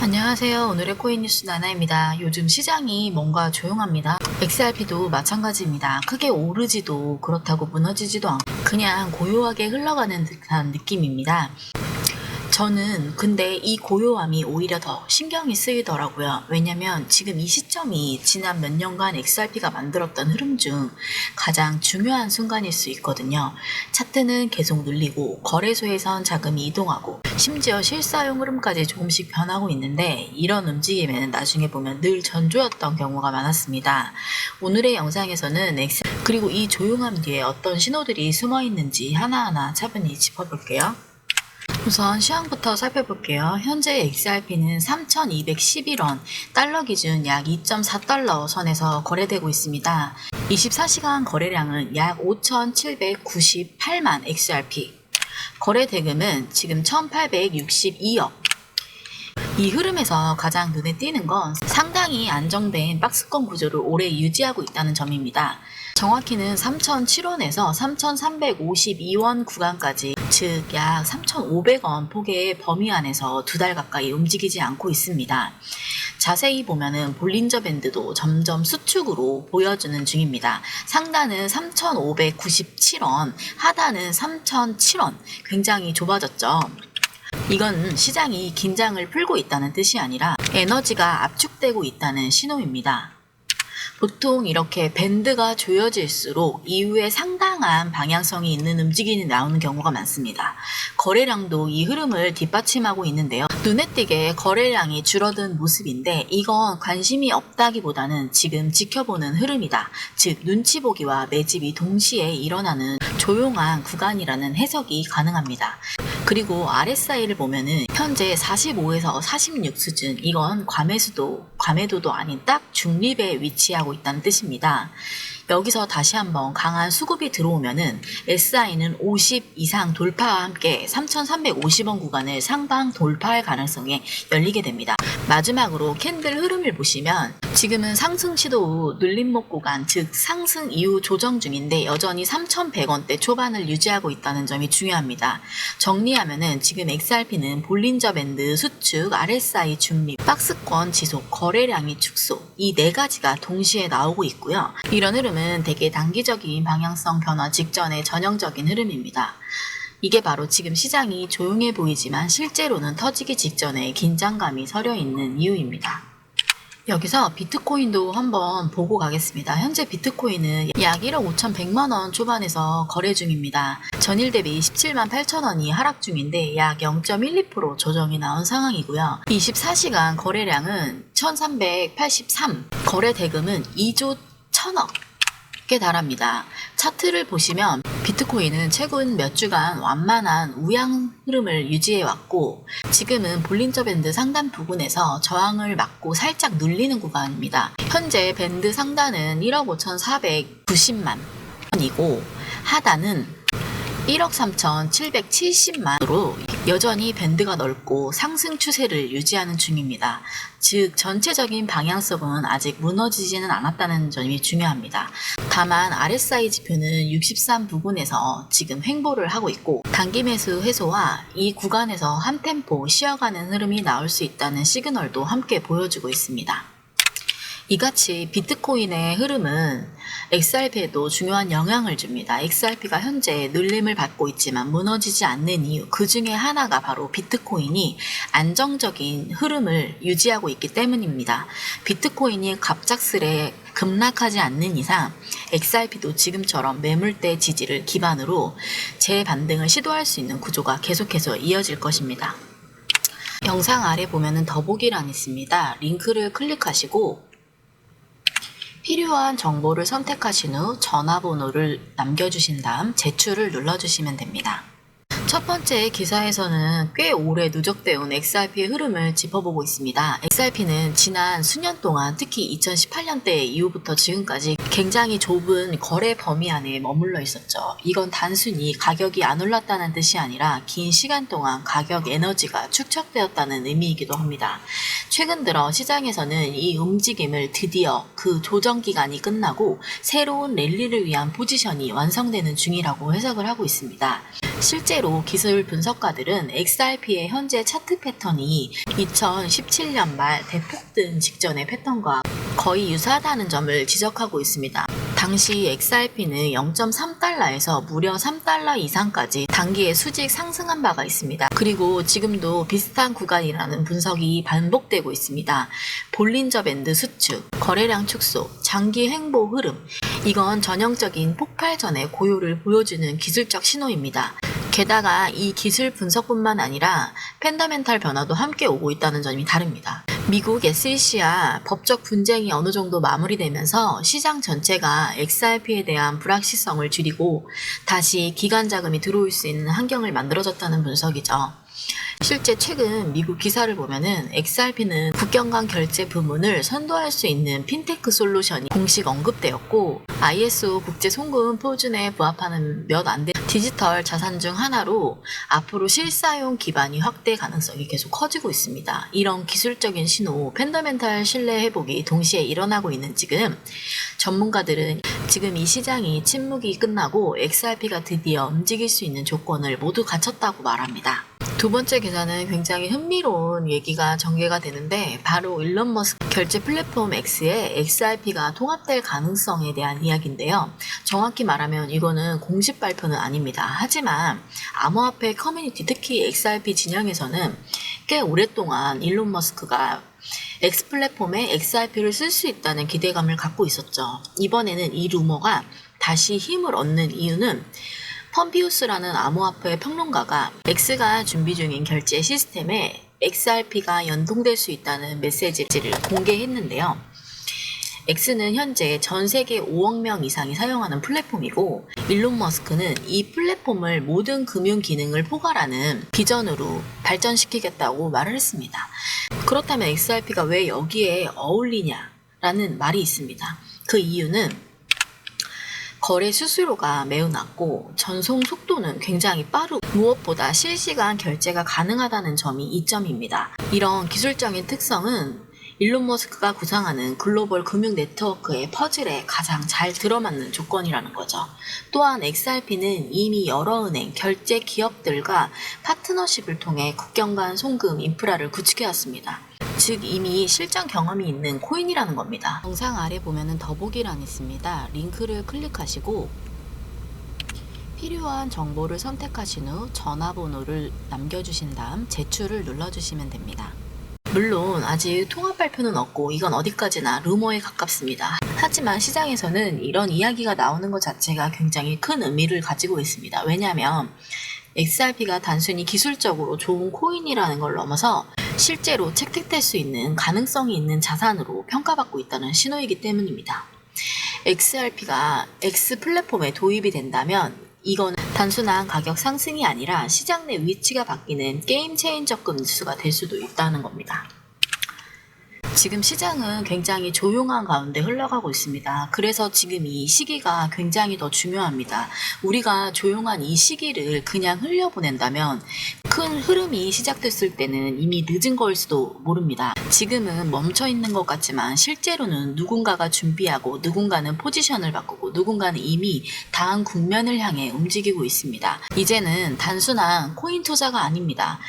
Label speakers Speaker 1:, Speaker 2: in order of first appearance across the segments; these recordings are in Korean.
Speaker 1: 안녕하세요. 오늘의 코인 뉴스 나나입니다. 요즘 시장이 뭔가 조용합니다. XRP도 마찬가지입니다. 크게 오르지도 그렇다고 무너지지도 않고 그냥 고요하게 흘러가는 듯한 느낌입니다. 저는 근데 이 고요함이 오히려 더 신경이 쓰이더라고요. 왜냐면 지금 이 시점이 지난 몇 년간 XRP가 만들었던 흐름 중 가장 중요한 순간일 수 있거든요. 차트는 계속 눌리고 거래소에선 자금이 이동하고 심지어 실사용 흐름까지 조금씩 변하고 있는데 이런 움직임에는 나중에 보면 늘 전조였던 경우가 많았습니다. 오늘의 영상에서는 그리고 이 조용함 뒤에 어떤 신호들이 숨어 있는지 하나하나 차분히 짚어볼게요. 우선 시황부터 살펴볼게요. 현재 XRP는 3,211원, 달러 기준 약 2.4달러 선에서 거래되고 있습니다. 24시간 거래량은 약 5,798만 XRP, 거래 대금은 지금 1,862억. 이 흐름에서 가장 눈에 띄는 건 상당히 안정된 박스권 구조를 오래 유지하고 있다는 점입니다. 정확히는 3,007원에서 3,352원 구간까지, 즉 약 3,500원 폭의 범위 안에서 2달 가까이 움직이지 않고 있습니다. 자세히 보면은 볼린저 밴드도 점점 수축으로 보여주는 중입니다. 상단은 3,597원, 하단은 3,007원, 굉장히 좁아졌죠. 이건 시장이 긴장을 풀고 있다는 뜻이 아니라 에너지가 압축되고 있다는 신호입니다. 보통 이렇게 밴드가 조여질수록 이후에 상당한 방향성이 있는 움직임이 나오는 경우가 많습니다. 거래량도 이 흐름을 뒷받침하고 있는데요. 눈에 띄게 거래량이 줄어든 모습인데 이건 관심이 없다기보다는 지금 지켜보는 흐름이다. 즉 눈치 보기와 매집이 동시에 일어나는 조용한 구간이라는 해석이 가능합니다. 그리고 RSI를 보면은 현재 45에서 46 수준, 이건 과매도도 아닌 딱 중립에 위치하고 있다는 뜻입니다. 여기서 다시 한번 강한 수급이 들어오면은 SI는 50 이상 돌파와 함께 3,350원 구간을 상방 돌파할 가능성에 열리게 됩니다. 마지막으로 캔들 흐름을 보시면 지금은 상승 시도 후 눌림목 구간, 즉 상승 이후 조정 중인데 여전히 3,100원대 초반을 유지하고 있다는 점이 중요합니다. 정리하면은 지금 XRP는 볼린저 밴드 수축, RSI 중립, 박스권 지속, 거래량이 축소, 이 네 가지가 동시에 나오고 있고요. 이런 흐름은 되게 단기적인 방향성 변화 직전의 전형적인 흐름입니다. 이게 바로 지금 시장이 조용해 보이지만 실제로는 터지기 직전에 긴장감이 서려 있는 이유입니다. 여기서 비트코인도 한번 보고 가겠습니다. 현재 비트코인은 약 1억 5,100만원 초반에서 거래 중입니다. 전일 대비 17만 8천원이 하락 중인데 약 0.12% 조정이 나온 상황이고요. 24시간 거래량은 1,383, 거래 대금은 2조 1천억 에 달합니다. 차트를 보시면 비트코인은 최근 몇 주간 완만한 우양 흐름을 유지해왔고 지금은 볼린저 밴드 상단 부근에서 저항을 맞고 살짝 눌리는 구간입니다. 현재 밴드 상단은 1억 5,490만 원이고 하단은 1억 3,770만으로 여전히 밴드가 넓고 상승 추세를 유지하는 중입니다. 즉 전체적인 방향성은 아직 무너지지는 않았다는 점이 중요합니다. 다만 RSI 지표는 63 부근에서 지금 횡보를 하고 있고 단기 매수 해소와 이 구간에서 한 템포 쉬어가는 흐름이 나올 수 있다는 시그널도 함께 보여주고 있습니다. 이같이 비트코인의 흐름은 XRP에도 중요한 영향을 줍니다. XRP가 현재 눌림을 받고 있지만 무너지지 않는 이유, 그 중에 하나가 바로 비트코인이 안정적인 흐름을 유지하고 있기 때문입니다. 비트코인이 갑작스레 급락하지 않는 이상 XRP도 지금처럼 매물대 지지를 기반으로 재반등을 시도할 수 있는 구조가 계속해서 이어질 것입니다. 영상 아래 보면은 더보기란이 있습니다. 링크를 클릭하시고 필요한 정보를 선택하신 후 전화번호를 남겨주신 다음 제출을 눌러주시면 됩니다. 첫 번째 기사에서는 꽤 오래 누적되어 온 XRP의 흐름을 짚어보고 있습니다. XRP는 지난 수년 동안 특히 2018년대 이후부터 지금까지 굉장히 좁은 거래 범위 안에 머물러 있었죠. 이건 단순히 가격이 안 올랐다는 뜻이 아니라 긴 시간 동안 가격 에너지가 축적되었다는 의미이기도 합니다. 최근 들어 시장에서는 이 움직임을 드디어 그 조정 기간이 끝나고 새로운 랠리를 위한 포지션이 완성되는 중이라고 해석을 하고 있습니다. 실제로 기술 분석가들은 XRP의 현재 차트 패턴이 2017년 말 대폭등 직전의 패턴과 거의 유사하다는 점을 지적하고 있습니다. 당시 XRP는 0.3달러에서 무려 3달러 이상까지 단기에 수직 상승한 바가 있습니다. 그리고 지금도 비슷한 구간이라는 분석이 반복되고 있습니다. 볼린저 밴드 수축, 거래량 축소, 장기 횡보 흐름, 이건 전형적인 폭발 전의 고요를 보여주는 기술적 신호입니다. 게다가 이 기술 분석뿐만 아니라 펀더멘탈 변화도 함께 오고 있다는 점이 다릅니다. 미국 SEC와 법적 분쟁이 어느 정도 마무리되면서 시장 전체가 XRP에 대한 불확실성을 줄이고 다시 기관 자금이 들어올 수 있는 환경을 만들어졌다는 분석이죠. 실제 최근 미국 기사를 보면은 XRP는 국경 간 결제 부문을 선도할 수 있는 핀테크 솔루션이 공식 언급되었고 ISO 국제 송금 표준에 부합하는 몇 안 되는 디지털 자산 중 하나로 앞으로 실사용 기반이 확대 가능성이 계속 커지고 있습니다. 이런 기술적인 신호, 펀더멘탈 신뢰 회복이 동시에 일어나고 있는 지금 전문가들은 지금 이 시장이 침묵이 끝나고 XRP가 드디어 움직일 수 있는 조건을 모두 갖췄다고 말합니다. 두 번째 기사는 굉장히 흥미로운 얘기가 전개가 되는데 바로 일론 머스크 결제 플랫폼 X에 XRP가 통합될 가능성에 대한 이야기인데요. 정확히 말하면 이거는 공식 발표는 아닙니다. 하지만 암호화폐 커뮤니티, 특히 XRP 진영에서는 꽤 오랫동안 일론 머스크가 X 플랫폼에 XRP를 쓸 수 있다는 기대감을 갖고 있었죠. 이번에는 이 루머가 다시 힘을 얻는 이유는 펌피우스라는 암호화폐 평론가가 X가 준비 중인 결제 시스템에 XRP가 연동될 수 있다는 메시지를 공개했는데요. X는 현재 전 세계 5억 명 이상이 사용하는 플랫폼이고 일론 머스크는 이 플랫폼을 모든 금융 기능을 포괄하는 비전으로 발전시키겠다고 말을 했습니다. 그렇다면 XRP가 왜 여기에 어울리냐라는 말이 있습니다. 그 이유는 거래 수수료가 매우 낮고 전송 속도는 굉장히 빠르고 무엇보다 실시간 결제가 가능하다는 점이 이점입니다. 이런 기술적인 특성은 일론 머스크가 구상하는 글로벌 금융 네트워크의 퍼즐에 가장 잘 들어맞는 조건이라는 거죠. 또한 XRP는 이미 여러 은행, 결제 기업들과 파트너십을 통해 국경 간 송금 인프라를 구축해왔습니다. 즉 이미 실전 경험이 있는 코인이라는 겁니다. 영상 아래 보면은 더보기란이 있습니다. 링크를 클릭하시고 필요한 정보를 선택하신 후 전화번호를 남겨주신 다음 제출을 눌러주시면 됩니다. 물론 아직 통합 발표는 없고 이건 어디까지나 루머에 가깝습니다. 하지만 시장에서는 이런 이야기가 나오는 것 자체가 굉장히 큰 의미를 가지고 있습니다. 왜냐하면 XRP가 단순히 기술적으로 좋은 코인이라는 걸 넘어서 실제로 채택될 수 있는 가능성이 있는 자산으로 평가받고 있다는 신호이기 때문입니다. XRP가 X 플랫폼에 도입이 된다면 이건 단순한 가격 상승이 아니라 시장 내 위치가 바뀌는 게임 체인저급 뉴스가 될 수도 있다는 겁니다. 지금 시장은 굉장히 조용한 가운데 흘러가고 있습니다. 그래서 지금 이 시기가 굉장히 더 중요합니다. 우리가 조용한 이 시기를 그냥 흘려보낸다면 큰 흐름이 시작됐을 때는 이미 늦은 거일 수도 모릅니다. 지금은 멈춰있는 것 같지만 실제로는 누군가가 준비하고 누군가는 포지션을 바꾸고 누군가는 이미 다음 국면을 향해 움직이고 있습니다. 이제는 단순한 코인 투자가 아닙니다.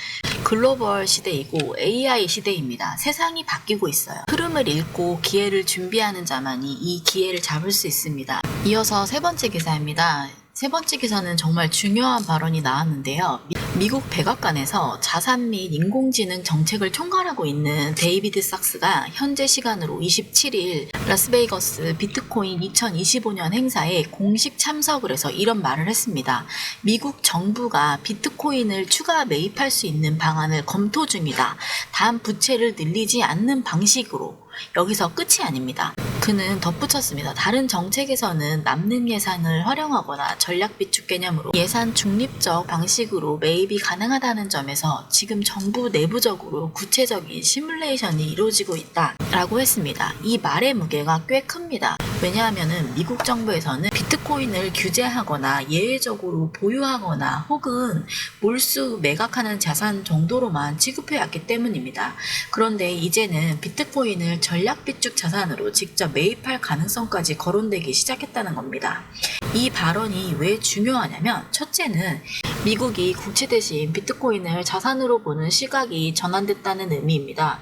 Speaker 1: 글로벌 시대이고 AI 시대입니다. 세상이 바뀌고 있어요. 흐름을 읽고 기회를 준비하는 자만이 이 기회를 잡을 수 있습니다. 이어서 세 번째 기사입니다. 세 번째 기사는 정말 중요한 발언이 나왔는데요. 미국 백악관에서 자산 및 인공지능 정책을 총괄하고 있는 데이비드 sak스가 현재 시간으로 27일 라스베이거스 비트코인 2025년 행사에 공식 참석을 해서 이런 말을 했습니다. 미국 정부가 비트코인을 추가 매입할 수 있는 방안을 검토 중이다. 단 부채를 늘리지 않는 방식으로. 여기서 끝이 아닙니다. 그는 덧붙였습니다. 다른 정책에서는 남는 예산을 활용하거나 전략 비축 개념으로 예산 중립적 방식으로 매입이 가능하다는 점에서 지금 정부 내부적으로 구체적인 시뮬레이션이 이루어지고 있다라고 했습니다. 이 말의 무게가 꽤 큽니다. 왜냐하면 미국 정부에서는 비트코인을 규제하거나 예외적으로 보유하거나 혹은 몰수 매각하는 자산 정도로만 취급해왔기 때문입니다. 그런데 이제는 비트코인을 전략 비축 자산으로 직접 매입할 가능성까지 거론되기 시작했다는 겁니다. 이 발언이 왜 중요하냐면, 첫째는 미국이 국채 대신 비트코인을 자산으로 보는 시각이 전환됐다는 의미입니다.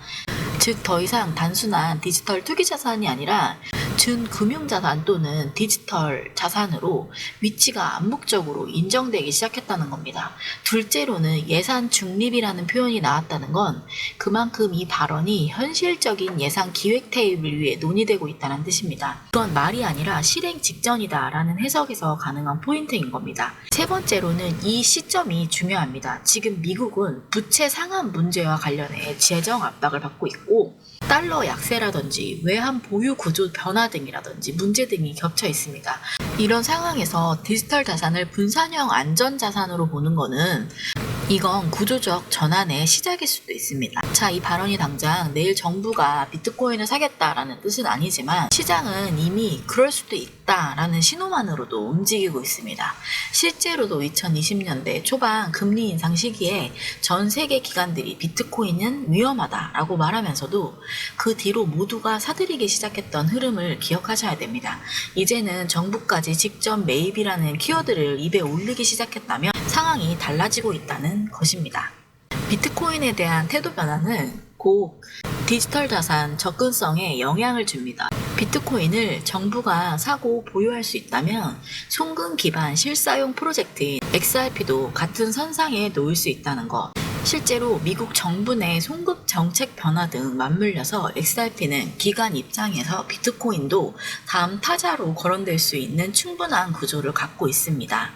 Speaker 1: 즉, 더 이상 단순한 디지털 투기 자산이 아니라 준금융자산 또는 디지털 자산으로 위치가 암묵적으로 인정되기 시작했다는 겁니다. 둘째로는 예산 중립이라는 표현이 나왔다는 건 그만큼 이 발언이 현실적인 예산 기획 타입을 위해 논의되고 있다는 뜻입니다. 이건 말이 아니라 실행 직전이다 라는 해석에서 가능한 포인트인 겁니다. 세 번째로는 이 시점이 중요합니다. 지금 미국은 부채 상환 문제와 관련해 재정 압박을 받고 있고, 달러 약세라든지 외환 보유 구조 변화 등이라든지 문제 등이 겹쳐 있습니다. 이런 상황에서 디지털 자산을 분산형 안전자산으로 보는 거는 이건 구조적 전환의 시작일 수도 있습니다. 자, 이 발언이 당장 내일 정부가 비트코인을 사겠다라는 뜻은 아니지만 시장은 이미 그럴 수도 있다라는 신호만으로도 움직이고 있습니다. 실제로도 2020년대 초반 금리 인상 시기에 전 세계 기관들이 비트코인은 위험하다라고 말하면서도 그 뒤로 모두가 사들이기 시작했던 흐름을 기억하셔야 됩니다. 이제는 정부까지 직접 매입이라는 키워드를 입에 올리기 시작했다면 상황이 달라지고 있다는 것입니다. 비트코인에 대한 태도 변화는 곧 디지털 자산 접근성에 영향을 줍니다. 비트코인을 정부가 사고 보유할 수 있다면 송금 기반 실사용 프로젝트인 XRP도 같은 선상에 놓일 수 있다는 것. 실제로 미국 정부 내 송금 정책 변화 등 맞물려서 XRP는 기관 입장에서 비트코인도 다음 타자로 거론될 수 있는 충분한 구조를 갖고 있습니다.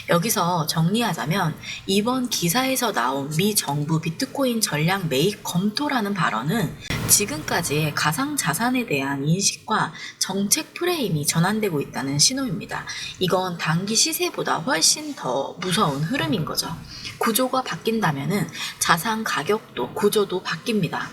Speaker 1: 여기서 정리하자면 이번 기사에서 나온 미 정부 비트코인 전략 매입 검토라는 발언은 지금까지의 가상자산에 대한 인식과 정책 프레임이 전환되고 있다는 신호입니다. 이건 단기 시세보다 훨씬 더 무서운 흐름인 거죠. 구조가 바뀐다면 자산 가격도 구조도 바뀝니다.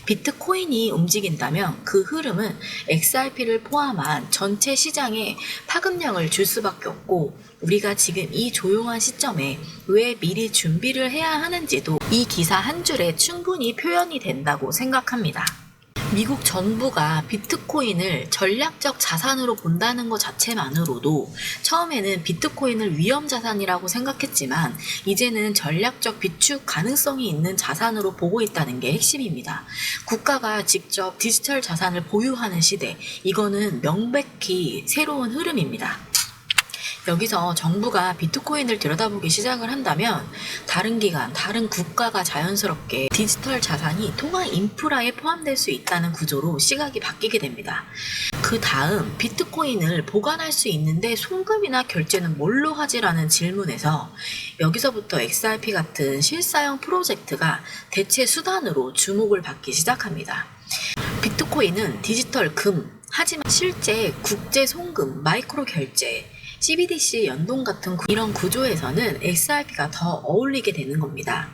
Speaker 1: 비트코인이 움직인다면 그 흐름은 XRP를 포함한 전체 시장에 파급력을 줄 수밖에 없고, 우리가 지금 이 조용한 시점에 왜 미리 준비를 해야 하는지도 이 기사 한 줄에 충분히 표현이 된다고 생각합니다. 미국 정부가 비트코인을 전략적 자산으로 본다는 것 자체만으로도 처음에는 비트코인을 위험자산이라고 생각했지만 이제는 전략적 비축 가능성이 있는 자산으로 보고 있다는 게 핵심입니다. 국가가 직접 디지털 자산을 보유하는 시대, 이거는 명백히 새로운 흐름입니다. 여기서 정부가 비트코인을 들여다보기 시작을 한다면 다른 기관, 다른 국가가 자연스럽게 디지털 자산이 통화 인프라에 포함될 수 있다는 구조로 시각이 바뀌게 됩니다. 그 다음 비트코인을 보관할 수 있는데 송금이나 결제는 뭘로 하지라는 질문에서 여기서부터 XRP 같은 실사용 프로젝트가 대체 수단으로 주목을 받기 시작합니다. 비트코인은 디지털 금, 하지만 실제 국제 송금, 마이크로 결제, CBDC 연동 같은 이런 구조에서는 XRP가 더 어울리게 되는 겁니다.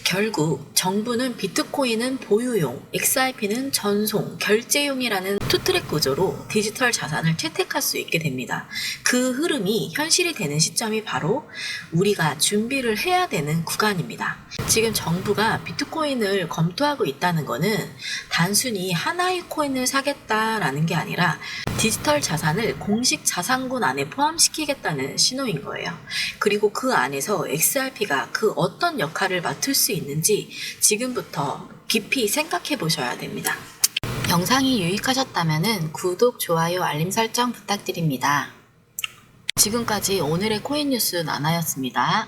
Speaker 1: 결국 정부는 비트코인은 보유용, XRP는 전송, 결제용이라는 투트랙 구조로 디지털 자산을 채택할 수 있게 됩니다. 그 흐름이 현실이 되는 시점이 바로 우리가 준비를 해야 되는 구간입니다. 지금 정부가 비트코인을 검토하고 있다는 것은 단순히 하나의 코인을 사겠다라는 게 아니라 디지털 자산을 공식 자산군 안에 포함시키겠다는 신호인 거예요. 그리고 그 안에서 XRP가 그 어떤 역할을 맡을 수 있는지 지금부터 깊이 생각해 보셔야 됩니다. 영상이 유익하셨다면 구독, 좋아요, 알림 설정 부탁드립니다. 지금까지 오늘의 코인 뉴스 나나였습니다.